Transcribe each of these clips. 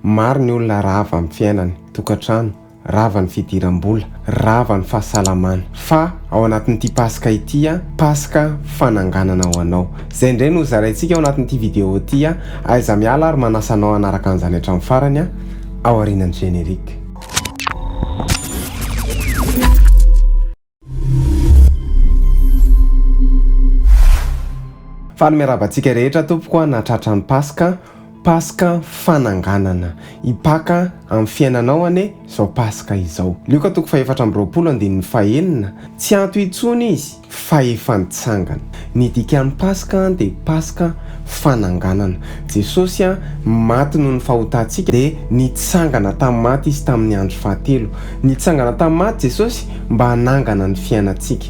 maro ny olona rava amin'ny fiainany, tokantrano, rava ny fidiram-bola, rava ny fahasalamana. Fa ao anatin'ity pasika ity pasika fananganana ho anao. Zay indray no zaraintsika ao anatin'ity vidéo ity aiza miala ary manasanao anaraka an'izany hatramin'ny farany ao aorian'ny générique. Faly miarabantsika rehetra tompoko natratra ny pasika fananganana ipaka amin'ny fiainanao zao pasika izao. Lioka toko fa 420 tsy anto intsony izy fa efa nitsangana. Ny dikan'ny pasika dia pasika fananganana. Jesosy maty noho ny fahotantsika dia nitsangana tamin'ny maty izy tamin'ny andro fahatelo. Nitsangana tamin'ny maty Jesosy mba hanangana ny fiainantsika.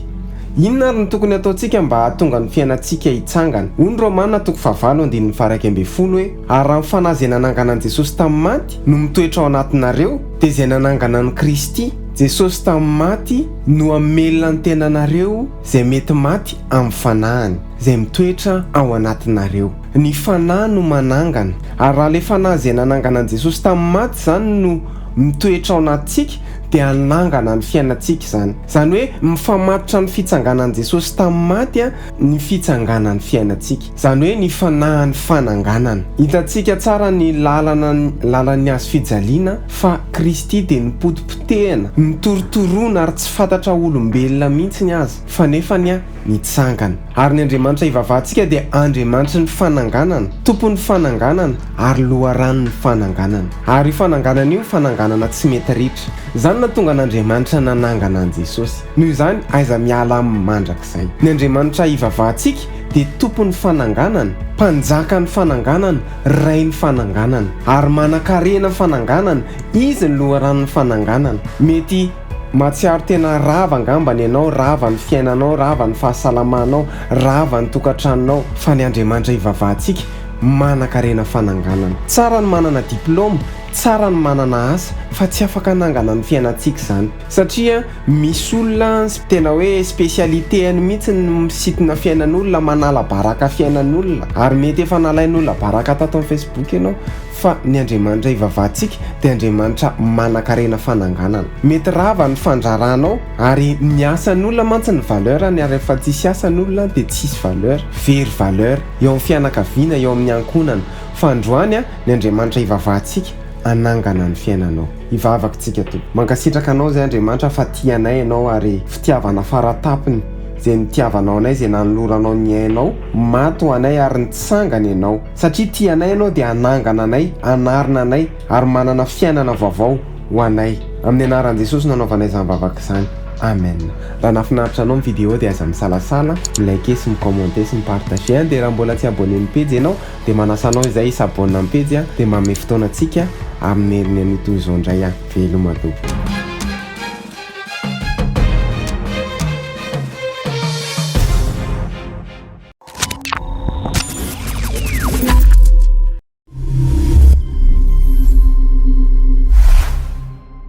Inona ary ny tokony ataontsika mba hahatonga ny fiainantsika hitsangana? Hoy ny Romana toko 9:1 hoe ary raha ny fanahy izay nanangana an'i Jesosy tamin'ny maty no mitoetra ao anatinareo dia izay nanangana ny Kristy Jesosy tamin'ny maty no hamelona ny tenanareo izay mety maty amin'ny fanahiny izay mitoetra ao anatinareo. Ny fanahy no manangana, ary raha ilay fanahy izay nanangana an'i Jesosy tamin'ny maty izany no mitoetra ao anatintsika dia hanangana ny fiainantsika izany. Izany hoe mifamatotra ny fitsanganan'i Jesosy tamin'ny maty ny fitsanganan'ny fiainantsika. Izany hoe ny fanahin'ny fananganana. Hitantsika tsara ny lalan'ny azo fijaliana fa Kristy dia nipotipotehana, nitorotoroana ary tsy fantatra olombelona mihitsy ny azy fa nefa nitsangana. Ary ny Andriamanitra ivavahantsika dia Andriamanitra ny fananganana, tompon'ny fananganana ary loharan'ny fananganana. Ary io fananganana io fananganana tsy mety ritra. Izany natonga n'Andriamanitra nanangana an' Jesosy. Noho izany aiza miala amin'ny mandrakizay. Ny Andriamanitra ivavahantsika dia tompon'ny fananganana, mpanjakan'ny fananganana, rain'ny fananganana ary manan-karena fananganana. Izy ny loharan'ny fananganana. Mety matsiaro tena rava angambany ianao, rava ny fiainanao, rava ny fahasalamanao, rava ny tokantranonao, fa ny Andriamanitra ivavahantsika manan-karena fananganana. Tsara ny manana diplôma, tsara ny manana asa, fa tsy afaka hanangana ny fiainantsika izany satria misy olona tena hoe spécialité-any mihitsy ny misitina fiainan'olona, manala baraka fiainan'olona, ary mety efa nalain'olona baraka tato amin'ny Facebook ianao. Fa ny Andriamanitra ivavahantsika dia Andriamanitra manan-karena fananganana. Mety rava ny fandraranao ary ny asan'olona mantsy ny valeur, ny ary efa tsisy asan'olona dia tsisy valeur, very valeur eo amin'ny fianakaviana, eo amin'ny ankonana. Fa androany ny Andriamanitra ivavahantsika anangana ny fiainanao. Ivavaka tsika to. Mankasitraka anao zay Andriamanitra fa tianay ianao ary fitiavana faratapiny izay nitiavanao anay, izay nanoloranao ny ainao maty ho anay ary nitsangana ianao. Satria tianay ianao dia anangana anay, anarina anay ary manana fiainana vaovao ho anay. Amin'ny anaran'i Jesosy nanaovanay izany vavaka izany. Amen. Raha nafinaritra anao ny vidéo dia aza misalasala, milike sy micommente sy mipartage. Dia raha mbola tsy abonné ny page ianao dia manasanao izay isabonina amin'ny page dia manome fotoana antsika amin'ny herin'ny toy izao indray veloma tompoko.